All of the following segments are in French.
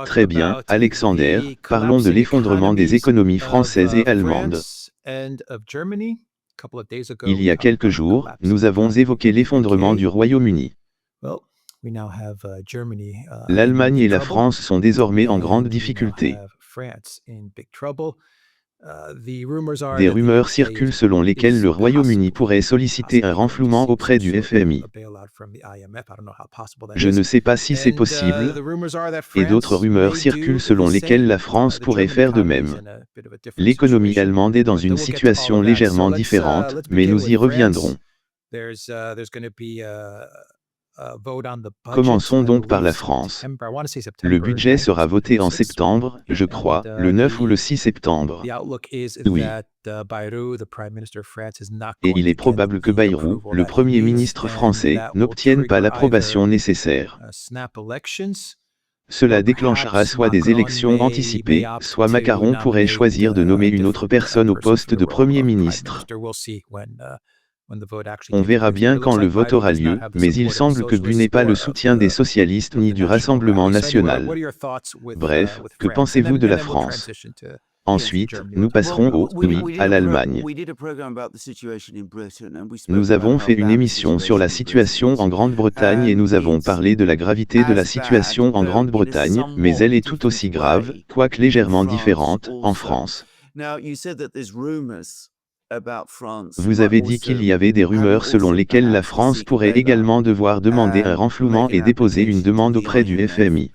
Très bien, Alexander, parlons de l'effondrement des économies françaises et allemandes. Il y a quelques jours, nous avons évoqué l'effondrement du Royaume-Uni. L'Allemagne et la France sont désormais en grande difficulté. Des rumeurs circulent selon lesquelles le Royaume-Uni pourrait solliciter un renflouement auprès du FMI. Je ne sais pas si c'est possible, et d'autres rumeurs circulent selon lesquelles la France pourrait faire de même. L'économie allemande est dans une situation légèrement différente, mais nous y reviendrons. Commençons donc par la France. Le budget sera voté en septembre, je crois, le 9 ou le 6 septembre. Oui. Et il est probable que Bayrou, le Premier ministre français, n'obtienne pas l'approbation nécessaire. Cela déclenchera soit des élections anticipées, soit Macron pourrait choisir de nommer une autre personne au poste de Premier ministre. On verra bien quand le vote aura lieu, mais il semble que but n'ait pas le soutien des socialistes ni du Rassemblement national. Bref, que pensez-vous de la France ? Ensuite, nous passerons à l'Allemagne. Nous avons fait une émission sur la situation en Grande-Bretagne et nous avons parlé de la gravité de la situation en Grande-Bretagne, mais elle est tout aussi grave, quoique légèrement différente, en France. Vous avez dit qu'il y avait des rumeurs selon lesquelles la France pourrait également devoir demander un renflouement et déposer une demande auprès du FMI.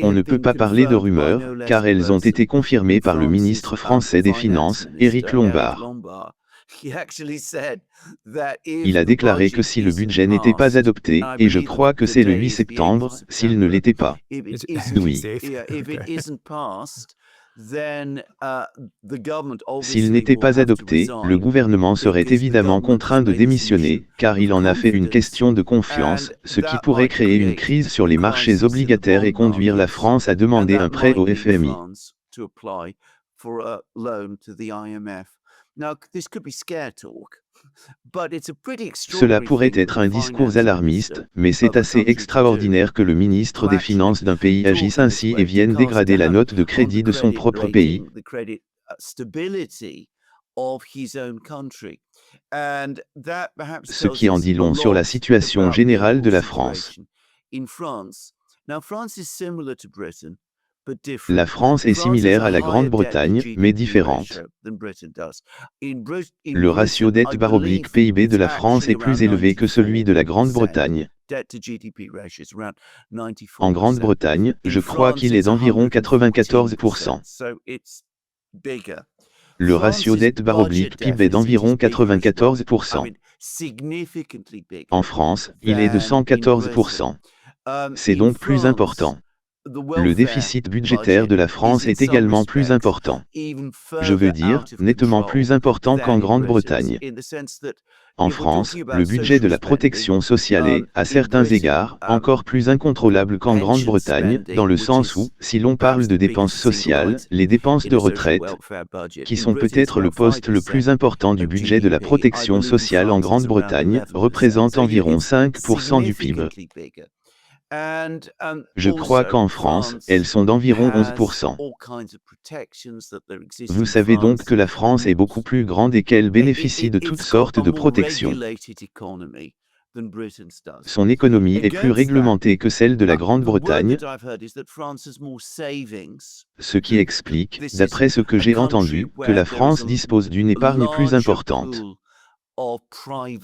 On ne peut pas parler de rumeurs, car elles ont été confirmées par le ministre français des Finances, Éric Lombard. Il a déclaré que si le budget n'était pas adopté, et je crois que c'est le 8 septembre, s'il ne l'était pas. Oui. S'il n'était pas adopté, le gouvernement serait évidemment contraint de démissionner, car il en a fait une question de confiance, ce qui pourrait créer une crise sur les marchés obligataires et conduire la France à demander un prêt au FMI. Cela pourrait être un discours alarmiste, mais c'est assez extraordinaire que le ministre des Finances d'un pays agisse ainsi et vienne dégrader la note de crédit de son propre pays. Ce qui en dit long sur la situation générale de la France. La France est similaire à la Grande-Bretagne, mais différente. Le ratio dette/PIB de la France est plus élevé que celui de la Grande-Bretagne. En Grande-Bretagne, je crois qu'il est d'environ 94%. Le ratio dette/PIB est d'environ 94%. En France, il est de 114%. C'est donc plus important. Le déficit budgétaire de la France est également plus important. Je veux dire, nettement plus important qu'en Grande-Bretagne. En France, le budget de la protection sociale est, à certains égards, encore plus incontrôlable qu'en Grande-Bretagne, dans le sens où, si l'on parle de dépenses sociales, les dépenses de retraite, qui sont peut-être le poste le plus important du budget de la protection sociale en Grande-Bretagne, représentent environ 5% du PIB. Je crois qu'en France, elles sont d'environ 11%. Vous savez donc que la France est beaucoup plus grande et qu'elle bénéficie de toutes sortes de protections. Son économie est plus réglementée que celle de la Grande-Bretagne, ce qui explique, d'après ce que j'ai entendu, que la France dispose d'une épargne plus importante.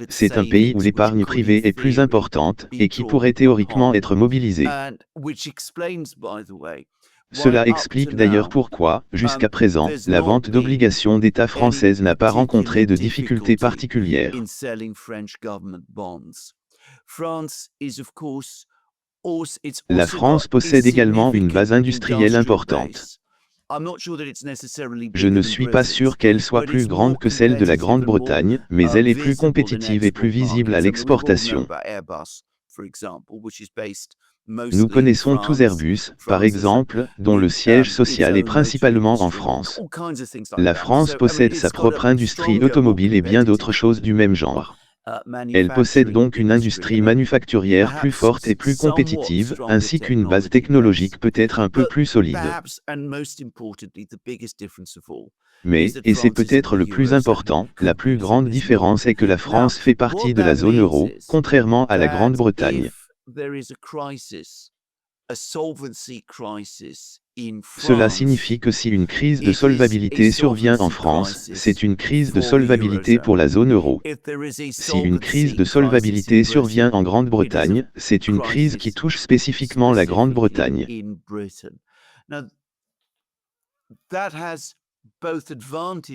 C'est un pays où l'épargne privée est plus importante, et qui pourrait théoriquement être mobilisée. Cela explique d'ailleurs pourquoi, jusqu'à présent, la vente d'obligations d'État françaises n'a pas rencontré de difficultés particulières. La France possède également une base industrielle importante. Je ne suis pas sûr qu'elle soit plus grande que celle de la Grande-Bretagne, mais elle est plus compétitive et plus visible à l'exportation. Nous connaissons tous Airbus, par exemple, dont le siège social est principalement en France. La France possède sa propre industrie automobile et bien d'autres choses du même genre. Elle possède donc une industrie manufacturière plus forte et plus compétitive, ainsi qu'une base technologique peut-être un peu plus solide. Mais, et c'est peut-être le plus important, la plus grande différence est que la France fait partie de la zone euro, contrairement à la Grande-Bretagne. Cela signifie que si une crise de solvabilité survient en France, c'est une crise de solvabilité pour la zone euro. Si une crise de solvabilité survient en Grande-Bretagne, c'est une crise qui touche spécifiquement la Grande-Bretagne.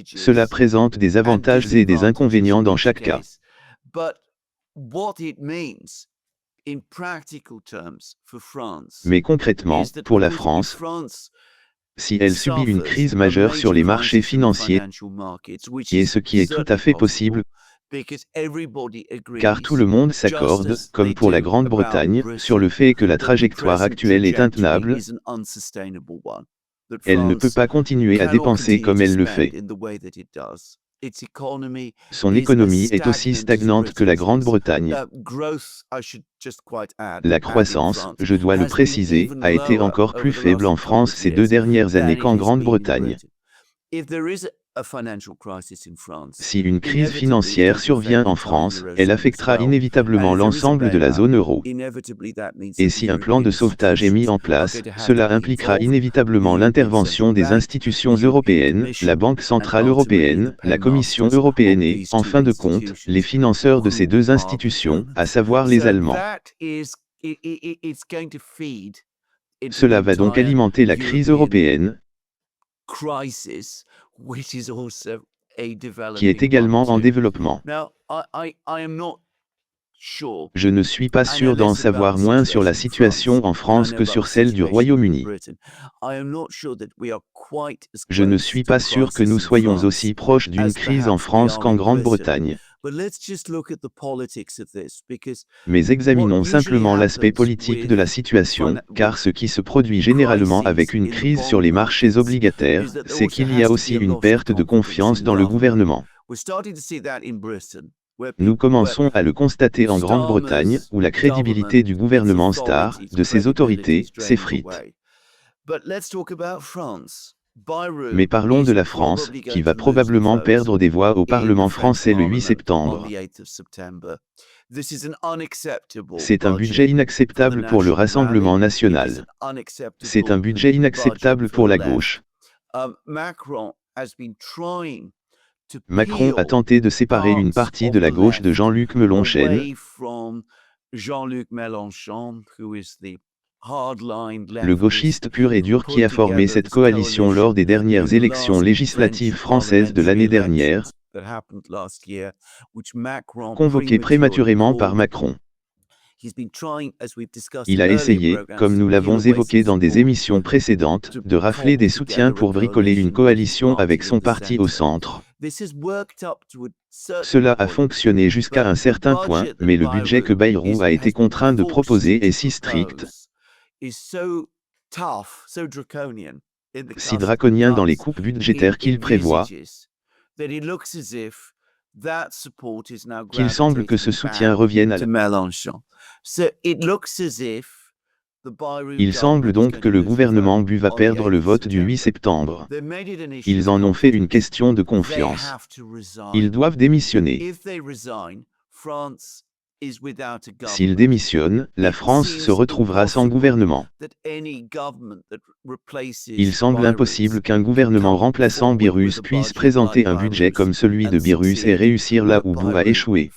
Cela présente des avantages et des inconvénients dans chaque cas. Mais concrètement, pour la France, si elle subit une crise majeure sur les marchés financiers, et ce qui est tout à fait possible, car tout le monde s'accorde, comme pour la Grande-Bretagne, sur le fait que la trajectoire actuelle est intenable, elle ne peut pas continuer à dépenser comme elle le fait. Son économie est aussi stagnante que la Grande-Bretagne. La croissance, je dois le préciser, a été encore plus faible en France ces 2 dernières années qu'en Grande-Bretagne. Si une crise financière survient en France, elle affectera inévitablement l'ensemble de la zone euro. Et si un plan de sauvetage est mis en place, cela impliquera inévitablement l'intervention des institutions européennes, la Banque centrale européenne, la Commission européenne et, en fin de compte, les financeurs de ces 2 institutions, à savoir les Allemands. Cela va donc alimenter la crise européenne, qui est également en développement. Je ne suis pas sûr d'en savoir moins sur la situation en France que sur celle du Royaume-Uni. Je ne suis pas sûr que nous soyons aussi proches d'une crise en France qu'en Grande-Bretagne. Mais examinons simplement l'aspect politique de la situation, car ce qui se produit généralement avec une crise sur les marchés obligataires, c'est qu'il y a aussi une perte de confiance dans le gouvernement. Nous commençons à le constater en Grande-Bretagne, où la crédibilité du gouvernement Starr, de ses autorités, s'effrite. Mais parlons de la France, qui va probablement perdre des voix au Parlement français le 8 septembre. C'est un budget inacceptable pour le Rassemblement national. C'est un budget inacceptable pour la gauche. Macron a tenté de séparer une partie de la gauche de Jean-Luc Mélenchon, le gauchiste pur et dur qui a formé cette coalition lors des dernières élections législatives françaises de l'année dernière, convoquées prématurément par Macron. Il a essayé, comme nous l'avons évoqué dans des émissions précédentes, de rafler des soutiens pour bricoler une coalition avec son parti au centre. Cela a fonctionné jusqu'à un certain point, mais le budget que Bayrou a été contraint de proposer est si strict, si draconien dans les coupes budgétaires qu'il prévoit, qu'il semble que ce soutien revienne à Mélenchon. Il semble donc que le gouvernement Bu va perdre le vote du 8 septembre. Ils en ont fait une question de confiance. Ils doivent démissionner. S'ils démissionnent, la France se retrouvera sans gouvernement. Il semble impossible qu'un gouvernement remplaçant Byrrhus puisse présenter un budget comme celui de Byrrhus et réussir là où Bu a échoué.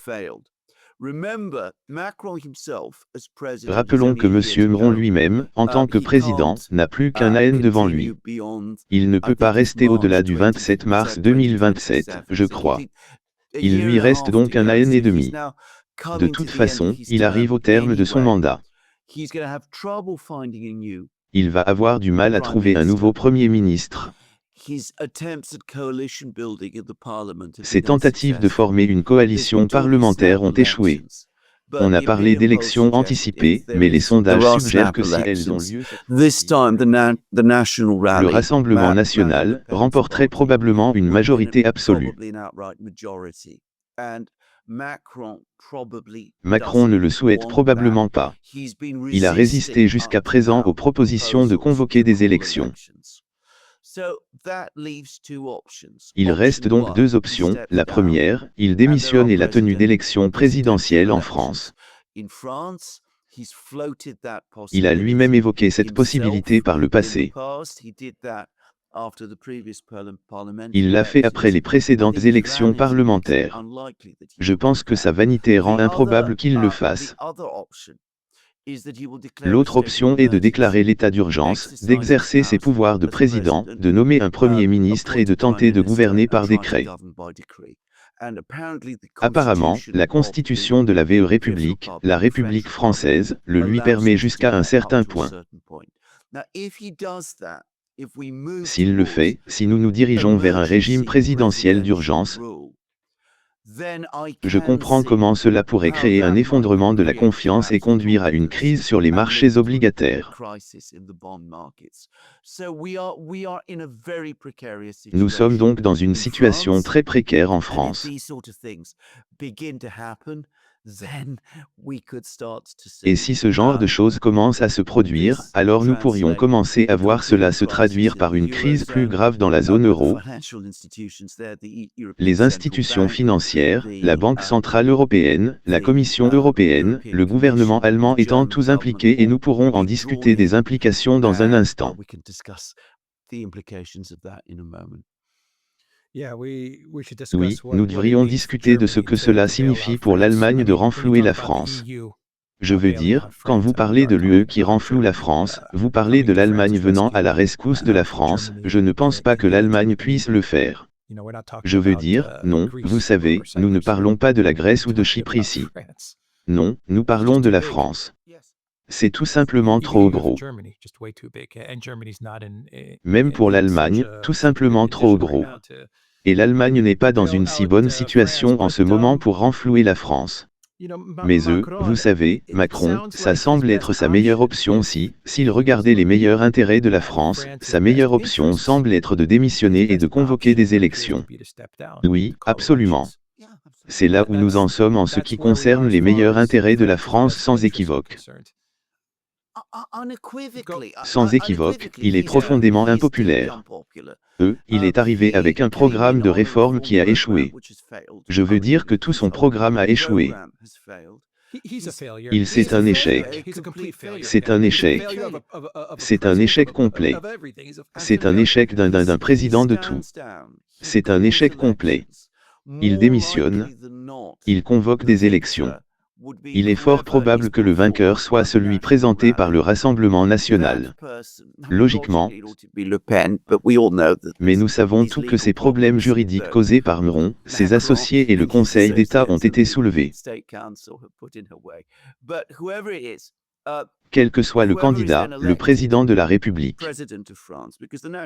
Rappelons que M. Macron lui-même, en tant que président, n'a plus qu'un an devant lui. Il ne peut pas rester au-delà du 27 mars 2027, je crois. Il lui reste donc un an et demi. De toute façon, il arrive au terme de son mandat. Il va avoir du mal à trouver un nouveau Premier ministre. Ses tentatives de former une coalition parlementaire ont échoué. On a parlé d'élections anticipées, mais les sondages suggèrent que si elles ont lieu, le Rassemblement national remporterait probablement une majorité absolue. Macron ne le souhaite probablement pas. Il a résisté jusqu'à présent aux propositions de convoquer des élections. Il reste donc deux options. La première, il démissionne et la tenue d'élections présidentielles en France. Il a lui-même évoqué cette possibilité par le passé. Il l'a fait après les précédentes élections parlementaires. Je pense que sa vanité rend improbable qu'il le fasse. L'autre option est de déclarer l'état d'urgence, d'exercer ses pouvoirs de président, de nommer un premier ministre et de tenter de gouverner par décret. Apparemment, la constitution de la République, la République française, le lui permet jusqu'à un certain point. S'il le fait, si nous nous dirigeons vers un régime présidentiel d'urgence, je comprends comment cela pourrait créer un effondrement de la confiance et conduire à une crise sur les marchés obligataires. Nous sommes donc dans une situation très précaire en France. Et si ce genre de choses commence à se produire, alors nous pourrions commencer à voir cela se traduire par une crise plus grave dans la zone euro. Les institutions financières, la Banque centrale européenne, la Commission européenne, le gouvernement allemand étant tous impliqués et nous pourrons en discuter des implications dans un instant. Oui, nous devrions discuter de ce que cela signifie pour l'Allemagne de renflouer la France. Je veux dire, quand vous parlez de l'UE qui renfloue la France, vous parlez de l'Allemagne venant à la rescousse de la France, je ne pense pas que l'Allemagne puisse le faire. Je veux dire, non, vous savez, nous ne parlons pas de la Grèce ou de Chypre ici. Non, nous parlons de la France. C'est tout simplement trop gros. Même pour l'Allemagne, tout simplement trop gros. Et l'Allemagne n'est pas dans une si bonne situation en ce moment pour renflouer la France. Mais vous savez, Macron, ça semble être sa meilleure option s'il regardait les meilleurs intérêts de la France, sa meilleure option semble être de démissionner et de convoquer des élections. Oui, absolument. C'est là où nous en sommes en ce qui concerne les meilleurs intérêts de la France sans équivoque. Sans équivoque, il est profondément impopulaire. Il est arrivé avec un programme de réforme qui a échoué. Je veux dire que tout son programme a échoué. C'est un échec. C'est un échec. C'est un échec complet. C'est un échec d'un président de tout. C'est un échec complet. Il démissionne. Il convoque des élections. Il est fort probable que le vainqueur soit celui présenté par le Rassemblement national. Logiquement. Mais nous savons tous que ces problèmes juridiques causés par Macron, ses associés et le Conseil d'État ont été soulevés. Quel que soit le candidat, le président de la République.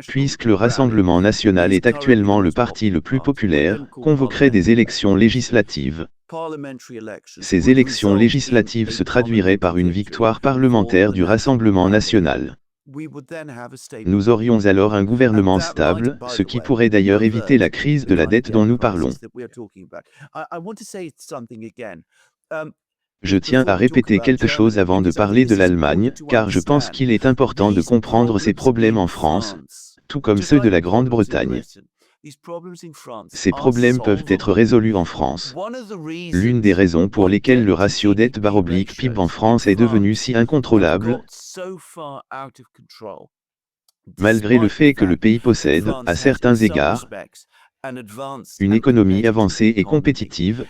Puisque le Rassemblement national est actuellement le parti le plus populaire, convoquerait des élections législatives. Ces élections législatives se traduiraient par une victoire parlementaire du Rassemblement national. Nous aurions alors un gouvernement stable, ce qui pourrait d'ailleurs éviter la crise de la dette dont nous parlons. Je tiens à répéter quelque chose avant de parler de l'Allemagne, car je pense qu'il est important de comprendre ces problèmes en France, tout comme ceux de la Grande-Bretagne. Ces problèmes peuvent être résolus en France. L'une des raisons pour lesquelles le ratio dette/PIB en France est devenu si incontrôlable, malgré le fait que le pays possède, à certains égards, une économie avancée et compétitive,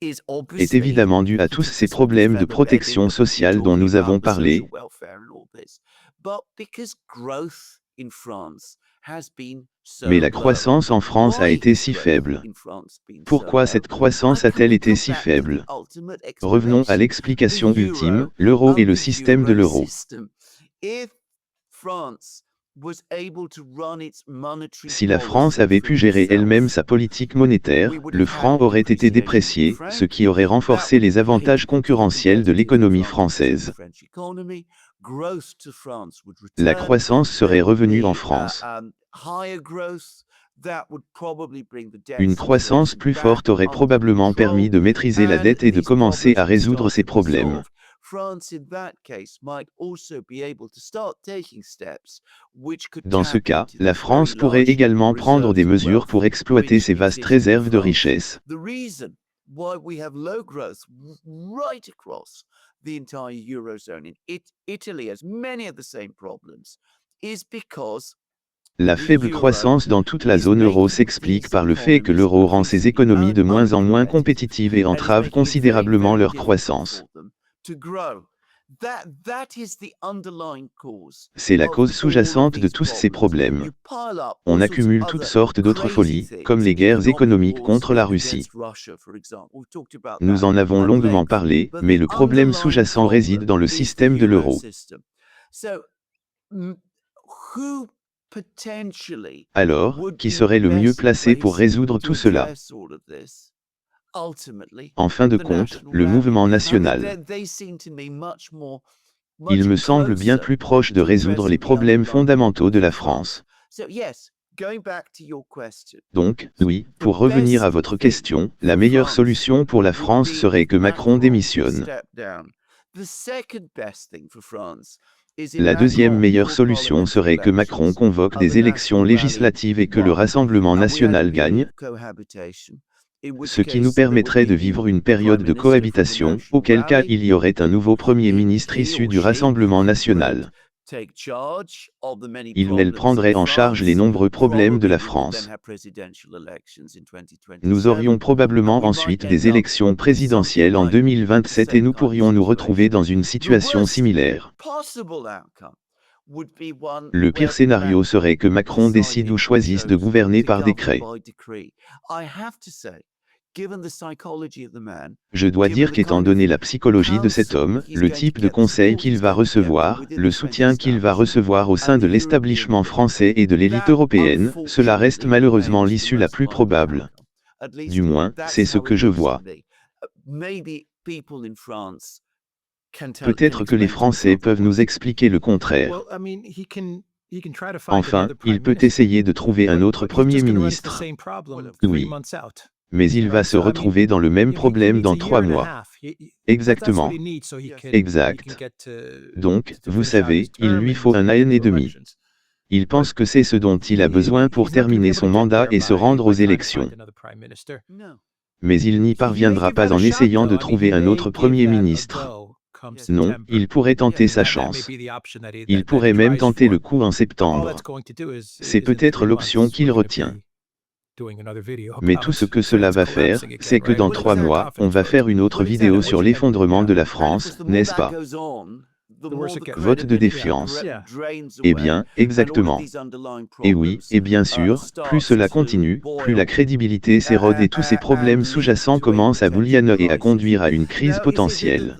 est évidemment due à tous ces problèmes de protection sociale dont nous avons parlé. Mais la croissance en France a été si faible. Pourquoi cette croissance a-t-elle été si faible? Revenons à l'explication ultime, l'euro et le système de l'euro. Si la France avait pu gérer elle-même sa politique monétaire, le franc aurait été déprécié, ce qui aurait renforcé les avantages concurrentiels de l'économie française. La croissance serait revenue en France. Une croissance plus forte aurait probablement permis de maîtriser la dette et de commencer à résoudre ces problèmes. Dans ce cas, la France pourrait également prendre des mesures pour exploiter ses vastes réserves de richesses. La faible croissance dans toute la zone euro s'explique par le fait que l'euro rend ses économies de moins en moins compétitives et entrave considérablement leur croissance. C'est la cause sous-jacente de tous ces problèmes. On accumule toutes sortes d'autres folies, comme les guerres économiques contre la Russie. Nous en avons longuement parlé, mais le problème sous-jacent réside dans le système de l'euro. Alors, qui serait le mieux placé pour résoudre tout cela? En fin de compte, le mouvement national. Il me semble bien plus proche de résoudre les problèmes fondamentaux de la France. Donc, oui, pour revenir à votre question, la meilleure solution pour la France serait que Macron démissionne. La deuxième meilleure solution serait que Macron convoque des élections législatives et que le Rassemblement national gagne, ce qui nous permettrait de vivre une période de cohabitation, auquel cas il y aurait un nouveau Premier ministre issu du Rassemblement national. Il prendrait en charge les nombreux problèmes de la France. Nous aurions probablement ensuite des élections présidentielles en 2027 et nous pourrions nous retrouver dans une situation similaire. Le pire scénario serait que Macron décide ou choisisse de gouverner par décret. Je dois dire qu'étant donné la psychologie de cet homme, le type de conseil qu'il va recevoir, le soutien qu'il va recevoir au sein de l'établissement français et de l'élite européenne, cela reste malheureusement l'issue la plus probable. Du moins, c'est ce que je vois. Peut-être que les Français peuvent nous expliquer le contraire. Enfin, il peut essayer de trouver un autre Premier ministre. Oui. Mais il va se retrouver dans le même problème dans 3 mois. Exactement. Exact. Donc, vous savez, il lui faut 1 an et demi. Il pense que c'est ce dont il a besoin pour terminer son mandat et se rendre aux élections. Mais il n'y parviendra pas en essayant de trouver un autre Premier ministre. Non, il pourrait tenter sa chance. Il pourrait même tenter le coup en septembre. C'est peut-être l'option qu'il retient. Mais tout ce que cela va faire, c'est que dans 3 mois, on va faire une autre vidéo sur l'effondrement de la France, n'est-ce pas? Vote de défiance. Eh bien, exactement. Et oui, et bien sûr, plus cela continue, plus la crédibilité s'érode et tous ces problèmes sous-jacents commencent à bouillonner et à conduire à une crise potentielle.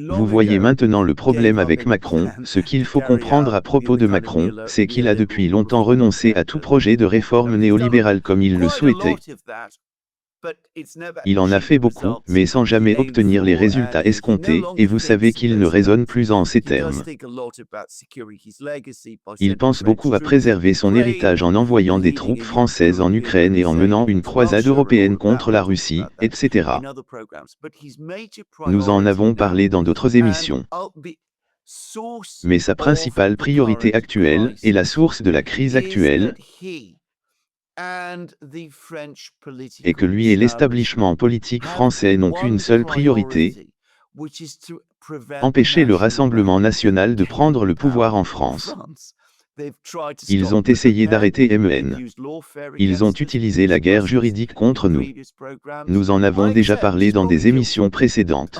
Vous voyez maintenant le problème avec Macron. Ce qu'il faut comprendre à propos de Macron, c'est qu'il a depuis longtemps renoncé à tout projet de réforme néolibérale comme il le souhaitait. Il en a fait beaucoup, mais sans jamais obtenir les résultats escomptés, et vous savez qu'il ne raisonne plus en ces termes. Il pense beaucoup à préserver son héritage en envoyant des troupes françaises en Ukraine et en menant une croisade européenne contre la Russie, etc. Nous en avons parlé dans d'autres émissions. Mais sa principale priorité actuelle, et la source de la crise actuelle, et que lui et l'établissement politique français n'ont qu'une seule priorité, empêcher le Rassemblement national de prendre le pouvoir en France. Ils ont essayé d'arrêter MEN. Ils ont utilisé la guerre juridique contre nous. Nous en avons déjà parlé dans des émissions précédentes.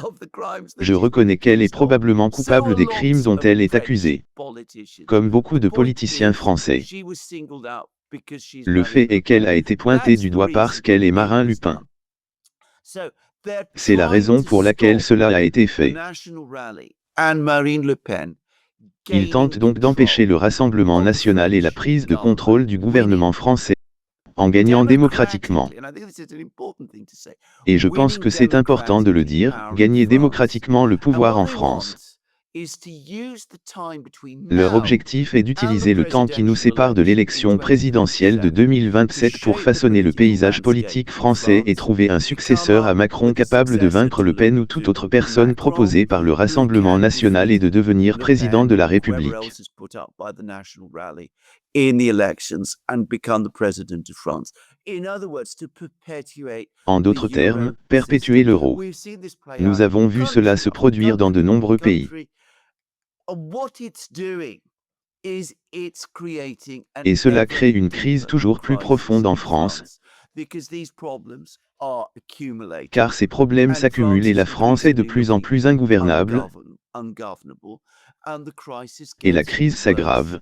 Je reconnais qu'elle est probablement coupable des crimes dont elle est accusée. Comme beaucoup de politiciens français. Le fait est qu'elle a été pointée du doigt parce qu'elle est Marine Le Pen. C'est la raison pour laquelle cela a été fait. Ils tentent donc d'empêcher le Rassemblement national et la prise de contrôle du gouvernement français, en gagnant démocratiquement. Et je pense que c'est important de le dire, gagner démocratiquement le pouvoir en France. Leur objectif est d'utiliser le temps qui nous sépare de l'élection présidentielle de 2027 pour façonner le paysage politique français et trouver un successeur à Macron capable de vaincre Le Pen ou toute autre personne proposée par le Rassemblement national et de devenir président de la République. En d'autres termes, perpétuer l'euro. Nous avons vu cela se produire dans de nombreux pays. Et cela crée une crise toujours plus profonde en France, car ces problèmes s'accumulent et la France est de plus en plus ingouvernable, et la crise s'aggrave.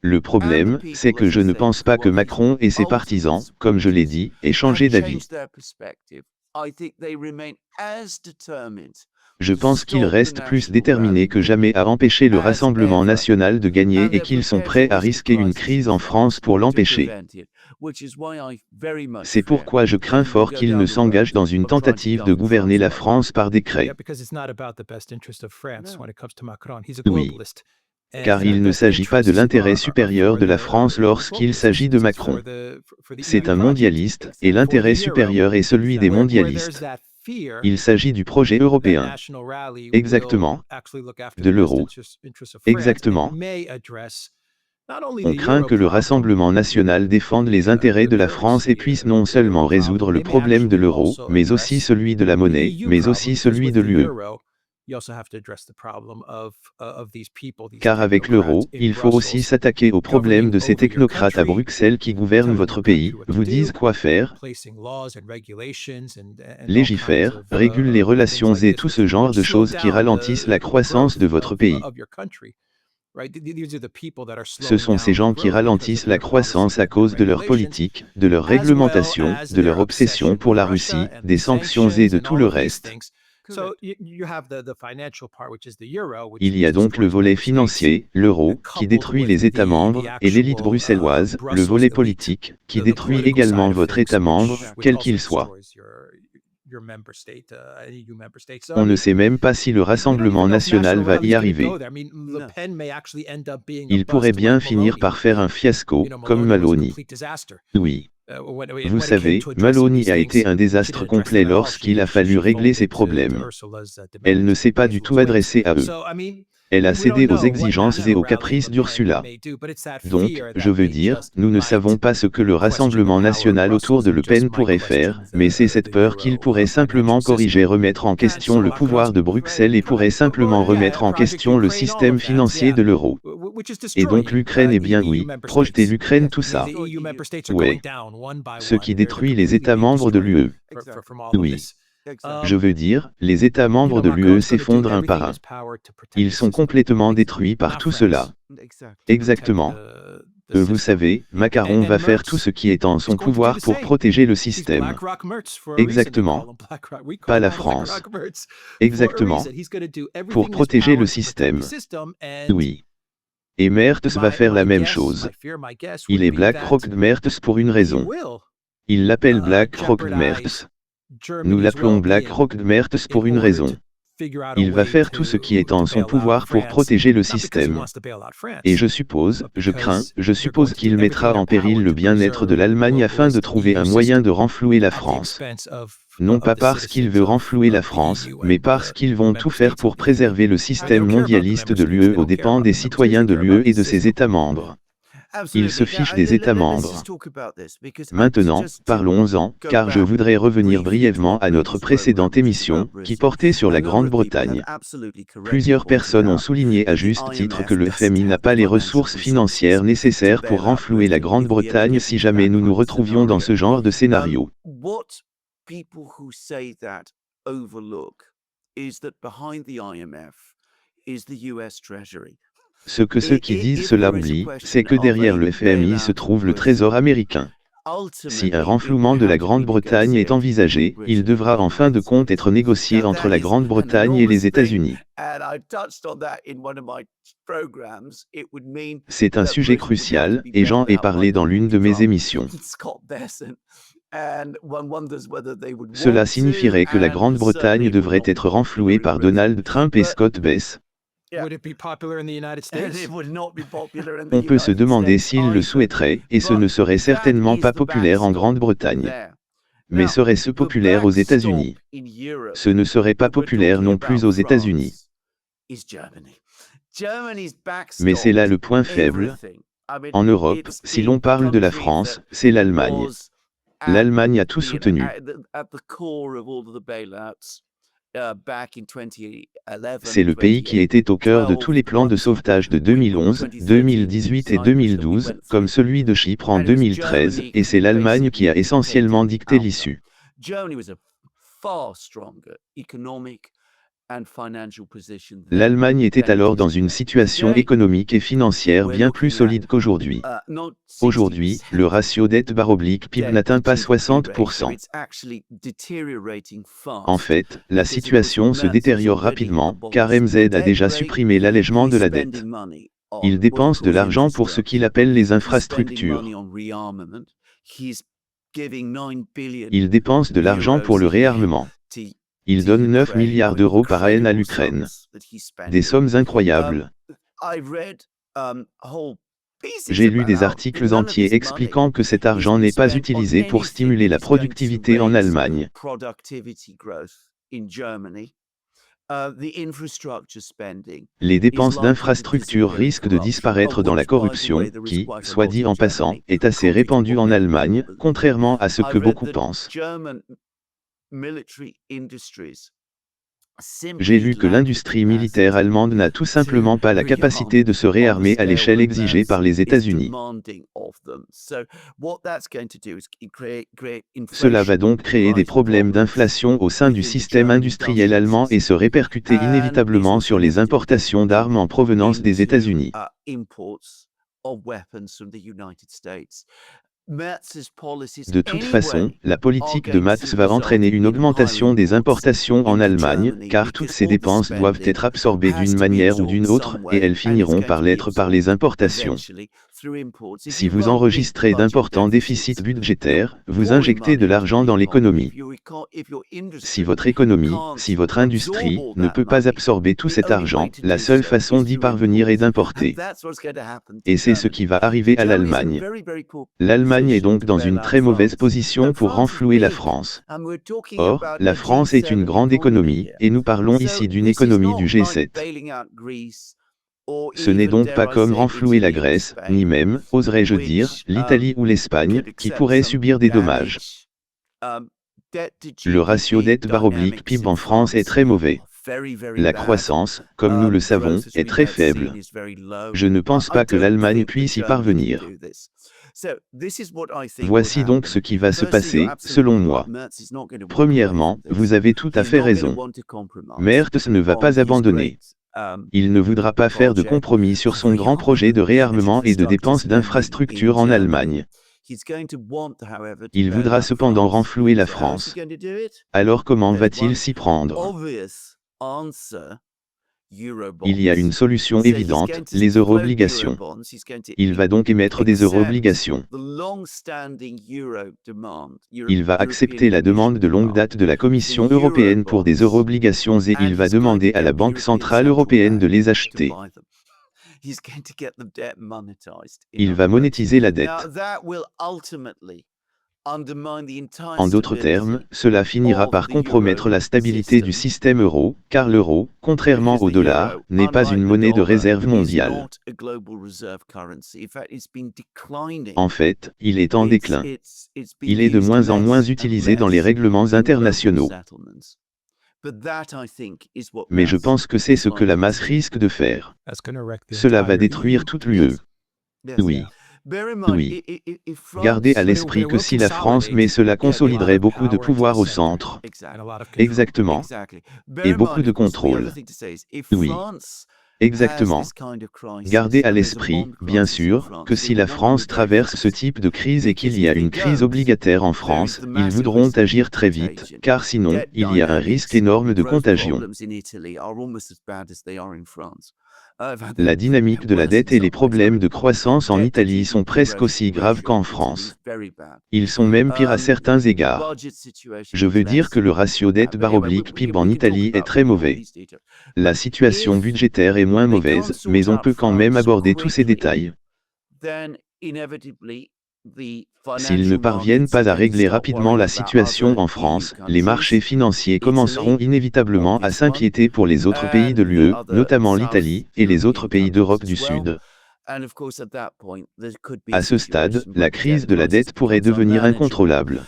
Le problème, c'est que je ne pense pas que Macron et ses partisans, comme je l'ai dit, aient changé d'avis. Je pense qu'ils restent plus déterminés que jamais à empêcher le Rassemblement national de gagner et qu'ils sont prêts à risquer une crise en France pour l'empêcher. C'est pourquoi je crains fort qu'ils ne s'engagent dans une tentative de gouverner la France par décret. Oui. Car il ne s'agit pas de l'intérêt supérieur de la France lorsqu'il s'agit de Macron. C'est un mondialiste, et l'intérêt supérieur est celui des mondialistes. Il s'agit du projet européen. Exactement. De l'euro. Exactement. On craint que le Rassemblement national défende les intérêts de la France et puisse non seulement résoudre le problème de l'euro, mais aussi celui de la monnaie, mais aussi celui de l'UE. Car avec l'euro, il faut aussi s'attaquer au problème de ces technocrates à Bruxelles qui gouvernent votre pays, vous disent quoi faire, légifèrent, régulent les relations et tout ce genre de choses qui ralentissent la croissance de votre pays. Ce sont ces gens qui ralentissent la croissance à cause de leur politique, de leur réglementation, de leur obsession pour la Russie, des sanctions et de tout le reste. Il y a donc le volet financier, l'euro, qui détruit les États membres, et l'élite bruxelloise, le volet politique, qui détruit également votre État membre, quel qu'il soit. On ne sait même pas si le Rassemblement national va y arriver. Il pourrait bien finir par faire un fiasco, comme Maloney. Oui. Vous savez, Maloney a été un désastre complet lorsqu'il a fallu régler ses problèmes. Elle ne s'est pas du tout adressée à eux. Elle a cédé aux exigences et aux caprices d'Ursula. Donc, je veux dire, nous ne savons pas ce que le Rassemblement national autour de Le Pen pourrait faire, mais c'est cette peur qu'il pourrait simplement remettre en question le pouvoir de Bruxelles et pourrait simplement remettre en question le système financier de l'euro. Et donc l'Ukraine est bien oui, projeter l'Ukraine tout ça. Ouais. Ce qui détruit les États membres de l'UE. Oui. Je veux dire, les États membres de l'UE s'effondrent un par un. Ils sont complètement détruits par tout cela. Exactement. Vous savez, Macron va faire tout ce qui est en son pouvoir pour protéger le système. Exactement. Pas la France. Exactement. Pour protéger le système. Oui. Et Mertens va faire la même chose. Il est BlackRock Mertens pour une raison. Il l'appelle BlackRock Mertens. Nous l'appelons BlackRock Mertens pour une raison. Il va faire tout ce qui est en son pouvoir pour protéger le système. Et je suppose qu'il mettra en péril le bien-être de l'Allemagne afin de trouver un moyen de renflouer la France. Non pas parce qu'il veut renflouer la France, mais parce qu'ils vont tout faire pour préserver le système mondialiste de l'UE aux dépens des citoyens de l'UE et de ses États membres. Ils se fichent des États membres. Maintenant, parlons-en, car je voudrais revenir brièvement à notre précédente émission, qui portait sur la Grande-Bretagne. Plusieurs personnes ont souligné à juste titre que le FMI n'a pas les ressources financières nécessaires pour renflouer la Grande-Bretagne si jamais nous nous retrouvions dans ce genre de scénario. Ce que ceux qui disent cela oublient, c'est que derrière le FMI se trouve le Trésor américain. Si un renflouement de la Grande-Bretagne est envisagé, il devra en fin de compte être négocié entre la Grande-Bretagne et les États-Unis. C'est un sujet crucial, et j'en ai parlé dans l'une de mes émissions. Cela signifierait que la Grande-Bretagne devrait être renflouée par Donald Trump et Scott Bess. On peut se demander s'ils le souhaiteraient, et ce ne serait certainement pas populaire en Grande-Bretagne. Mais serait-ce populaire aux États-Unis? Ce ne serait pas populaire non plus aux États-Unis. Mais c'est là le point faible. En Europe, si l'on parle de la France, c'est l'Allemagne. L'Allemagne a tout soutenu. C'est le pays qui était au cœur de tous les plans de sauvetage de 2011, 2018 et 2012, comme celui de Chypre en 2013, et c'est l'Allemagne qui a essentiellement dicté l'issue. L'Allemagne était alors dans une situation économique et financière bien plus solide qu'aujourd'hui. Aujourd'hui, le ratio dette/PIB n'atteint pas 60%. En fait, la situation se détériore rapidement, car MZ a déjà supprimé l'allègement de la dette. Il dépense de l'argent pour ce qu'il appelle les infrastructures. Il dépense de l'argent pour le réarmement. Il donne 9 milliards d'euros par an à l'Ukraine. Des sommes incroyables. J'ai lu des articles entiers expliquant que cet argent n'est pas utilisé pour stimuler la productivité en Allemagne. Les dépenses d'infrastructures risquent de disparaître dans la corruption, qui, soit dit en passant, est assez répandue en Allemagne, contrairement à ce que beaucoup pensent. J'ai lu que l'industrie militaire allemande n'a tout simplement pas la capacité de se réarmer à l'échelle exigée par les États-Unis. Cela va donc créer des problèmes d'inflation au sein du système industriel allemand et se répercuter inévitablement sur les importations d'armes en provenance des États-Unis. De toute façon, la politique de Merz va entraîner une augmentation des importations en Allemagne, car toutes ces dépenses doivent être absorbées d'une manière ou d'une autre, et elles finiront par l'être par les importations. Si vous enregistrez d'importants déficits budgétaires, vous injectez de l'argent dans l'économie. Si votre économie, si votre industrie, ne peut pas absorber tout cet argent, la seule façon d'y parvenir est d'importer. Et c'est ce qui va arriver à l'Allemagne. L'Allemagne est donc dans une très mauvaise position pour renflouer la France. Or, la France est une grande économie, et nous parlons ici d'une économie du G7. Ce n'est donc pas comme renflouer la Grèce, ni même, oserais-je dire, l'Italie ou l'Espagne, qui pourraient subir des dommages. Le ratio dette/PIB en France est très mauvais. La croissance, comme nous le savons, est très faible. Je ne pense pas que l'Allemagne puisse y parvenir. Voici donc ce qui va se passer, selon moi. Premièrement, vous avez tout à fait raison. Merz ne va pas abandonner. Il ne voudra pas faire de compromis sur son grand projet de réarmement et de dépenses d'infrastructures en Allemagne. Il voudra cependant renflouer la France. Alors comment va-t-il s'y prendre? Il y a une solution évidente, les euro-obligations. Il va donc émettre des euro-obligations. Il va accepter la demande de longue date de la Commission européenne pour des euro-obligations et il va demander à la Banque centrale européenne de les acheter. Il va monétiser la dette. En d'autres termes, cela finira par compromettre la stabilité du système euro, car l'euro, contrairement au dollar, n'est pas une monnaie de réserve mondiale. En fait, il est en déclin. Il est de moins en moins utilisé dans les règlements internationaux. Mais je pense que c'est ce que la masse risque de faire. Cela va détruire toute l'UE. Oui. Oui. Gardez à l'esprit que si la France met cela consoliderait beaucoup de pouvoir au centre. Exactement. Et beaucoup de contrôle. Oui. Exactement. Gardez à l'esprit, bien sûr, que si la France traverse ce type de crise et qu'il y a une crise obligataire en France, ils voudront agir très vite, car sinon, il y a un risque énorme de contagion. La dynamique de la dette et les problèmes de croissance en Italie sont presque aussi graves qu'en France. Ils sont même pires à certains égards. Je veux dire que le ratio dette/PIB en Italie est très mauvais. La situation budgétaire est moins mauvaise, mais on peut quand même aborder tous ces détails. S'ils ne parviennent pas à régler rapidement la situation en France, les marchés financiers commenceront inévitablement à s'inquiéter pour les autres pays de l'UE, notamment l'Italie, et les autres pays d'Europe du Sud. À ce stade, la crise de la dette pourrait devenir incontrôlable.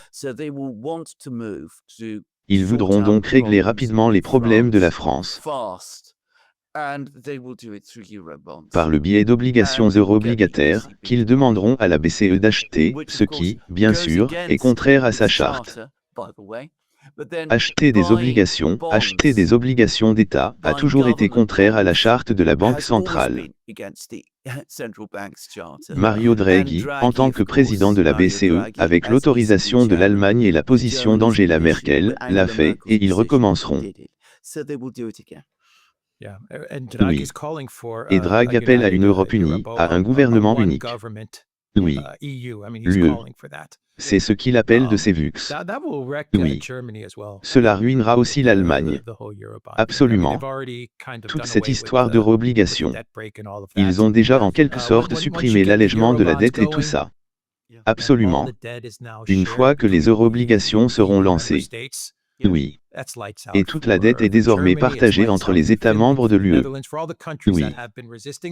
Ils voudront donc régler rapidement les problèmes de la France par le biais d'obligations euro-obligataires, qu'ils demanderont à la BCE d'acheter, ce qui, bien sûr, est contraire à sa charte. Acheter des obligations d'État, a toujours été contraire à la charte de la Banque centrale. Mario Draghi, en tant que président de la BCE, avec l'autorisation de l'Allemagne et la position d'Angela Merkel, l'a fait, et ils recommenceront. Oui. Et Draghi appelle à une Europe unie, à un gouvernement unique. Oui. L'UE. C'est ce qu'il appelle de ses VUX. Oui. Cela ruinera aussi l'Allemagne. Absolument. Toute cette histoire d'euro-obligation. Ils ont déjà en quelque sorte supprimé l'allègement de la dette et tout ça. Absolument. Une fois que les euro-obligations seront lancées. Oui. Et toute la dette est désormais partagée entre les États membres de l'UE. Oui.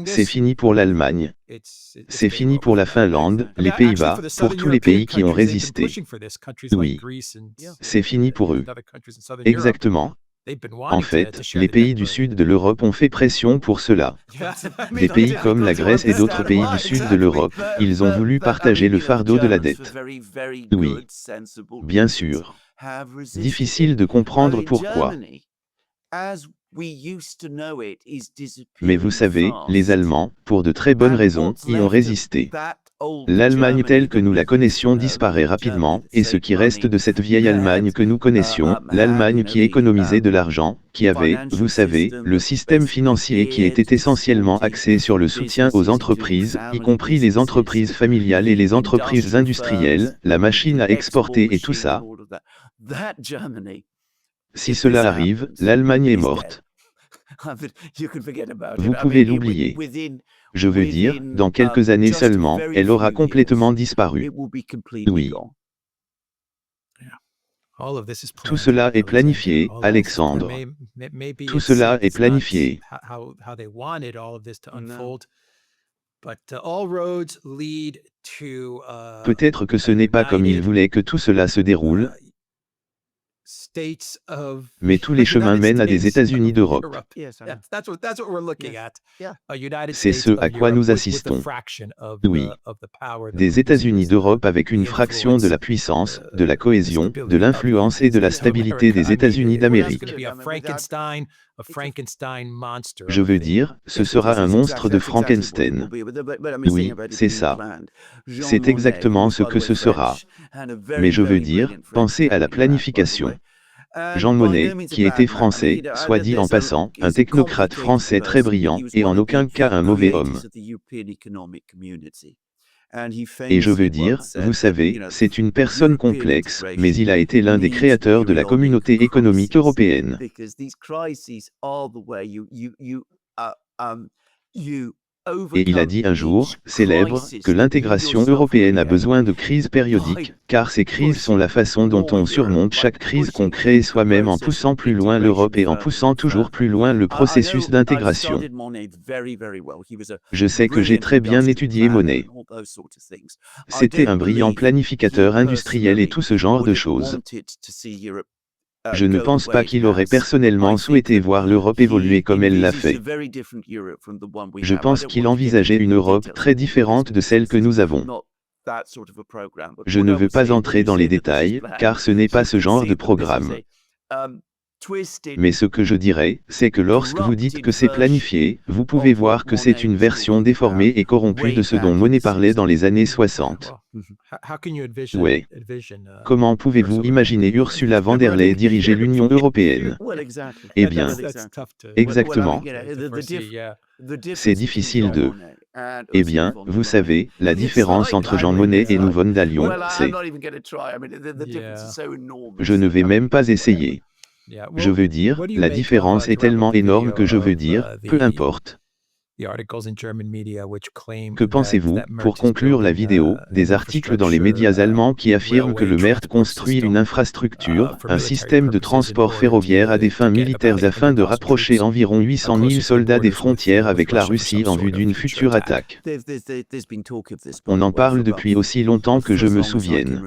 C'est fini pour l'Allemagne. C'est fini pour la Finlande, les Pays-Bas, pour tous les pays qui ont résisté. Oui. C'est fini pour eux. Exactement. En fait, les pays du sud de l'Europe ont fait pression pour cela. Des pays comme la Grèce et d'autres pays du sud de l'Europe, ils ont voulu partager le fardeau de la dette. Oui. Bien sûr. Difficile de comprendre pourquoi. Mais vous savez, les Allemands, pour de très bonnes raisons, y ont résisté. L'Allemagne telle que nous la connaissions disparaît rapidement, et ce qui reste de cette vieille Allemagne que nous connaissions, l'Allemagne qui économisait de l'argent, qui avait, vous savez, le système financier qui était essentiellement axé sur le soutien aux entreprises, y compris les entreprises familiales et les entreprises industrielles, la machine à exporter et tout ça. Si cela arrive, l'Allemagne est morte. Vous pouvez l'oublier. Je veux dire, dans quelques années seulement, elle aura complètement disparu. Oui. Tout cela est planifié, Alexandre. Tout cela est planifié. Peut-être que ce n'est pas comme il voulait que tout cela se déroule. Mais tous les chemins mènent à des États-Unis d'Europe. C'est ce à quoi nous assistons. Oui. Des États-Unis d'Europe avec une fraction de la puissance, de la cohésion, de l'influence et de la stabilité des États-Unis d'Amérique. Je veux dire, ce sera un monstre de Frankenstein. Oui, c'est ça. C'est exactement ce que ce sera. Mais je veux dire, pensez à la planification. Jean Monnet, qui était français, soit dit en passant, un technocrate français très brillant, et en aucun cas un mauvais homme. Et je veux dire, vous savez, c'est une personne complexe, mais il a été l'un des créateurs de la communauté économique européenne. Et il a dit un jour, célèbre, que l'intégration européenne a besoin de crises périodiques, car ces crises sont la façon dont on surmonte chaque crise qu'on crée soi-même en poussant plus loin l'Europe et en poussant toujours plus loin le processus d'intégration. Je sais que j'ai très bien étudié Monnet. C'était un brillant planificateur industriel et tout ce genre de choses. Je ne pense pas qu'il aurait personnellement souhaité voir l'Europe évoluer comme elle l'a fait. Je pense qu'il envisageait une Europe très différente de celle que nous avons. Je ne veux pas entrer dans les détails, car ce n'est pas ce genre de programme. Mais ce que je dirais, c'est que lorsque vous dites que c'est planifié, vous pouvez voir que c'est une version déformée et corrompue de ce dont Monet parlait dans les années 60. Ouais. Comment pouvez-vous imaginer Ursula von der Leyen diriger l'Union européenne? Eh bien, exactement. C'est difficile de... Eh bien, vous savez, la différence entre Jean Monnet et nous von der Leyen, c'est... Je ne vais même pas essayer. Je veux dire, la différence est tellement énorme que je veux dire, peu importe. Que pensez-vous, pour conclure la vidéo, des articles dans les médias allemands qui affirment que le Mert construit une infrastructure, un système de transport ferroviaire à des fins militaires afin de rapprocher environ 800 000 soldats des frontières avec la Russie en vue d'une future attaque? On en parle depuis aussi longtemps que je me souvienne.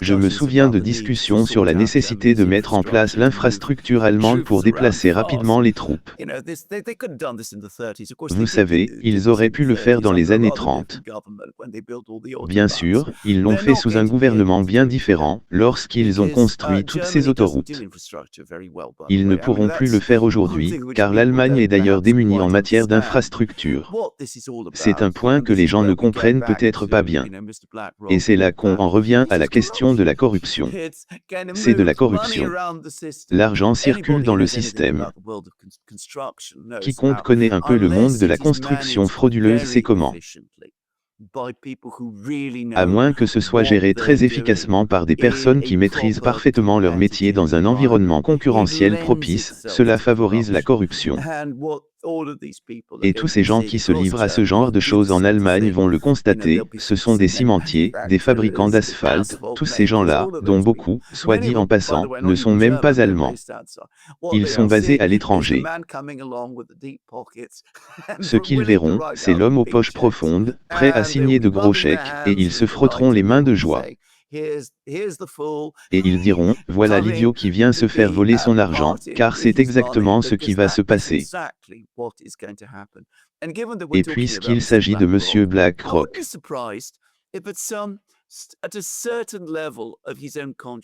Je me souviens de discussions sur la nécessité de mettre en place l'infrastructure allemande pour déplacer rapidement les troupes. Vous savez, ils auraient pu le faire dans les années 30. Bien sûr, ils l'ont fait sous un gouvernement bien différent, lorsqu'ils ont construit toutes ces autoroutes. Ils ne pourront plus le faire aujourd'hui, car l'Allemagne est d'ailleurs démunie en matière d'infrastructure. C'est un point que les gens ne comprennent peut-être pas bien. Et c'est là qu'on en revient à la question de la corruption. C'est de la corruption. L'argent circule dans le système. Quiconque connaît un peu le monde de la construction frauduleuse sait comment. À moins que ce soit géré très efficacement par des personnes qui maîtrisent parfaitement leur métier dans un environnement concurrentiel propice, cela favorise la corruption. Et tous ces gens qui se livrent à ce genre de choses en Allemagne vont le constater, ce sont des cimentiers, des fabricants d'asphalte, tous ces gens-là, dont beaucoup, soit dit en passant, ne sont même pas allemands. Ils sont basés à l'étranger. Ce qu'ils verront, c'est l'homme aux poches profondes, prêt à signer de gros chèques, et ils se frotteront les mains de joie. Et ils diront, voilà l'idiot qui vient se faire voler son argent, car c'est exactement ce qui va se passer. Et puisqu'il s'agit de Monsieur BlackRock,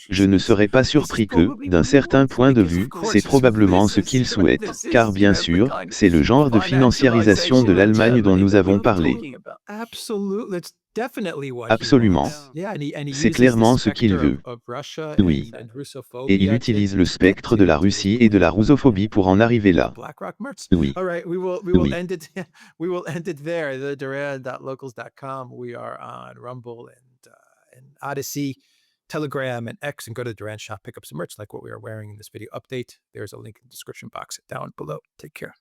je ne serais pas surpris que, d'un certain point de vue, c'est probablement ce qu'il souhaite, car bien sûr, c'est le genre de financiarisation de l'Allemagne dont nous avons parlé. Absolument. C'est clairement ce qu'il veut. Oui. Et il utilise le spectre de la Russie et de la russophobie pour en arriver là. Oui. Oui. Odyssey, Telegram, and X, and go to the Durant shop, pick up some merch like what we are wearing in this video update. There's a link in the description box down below. Take care.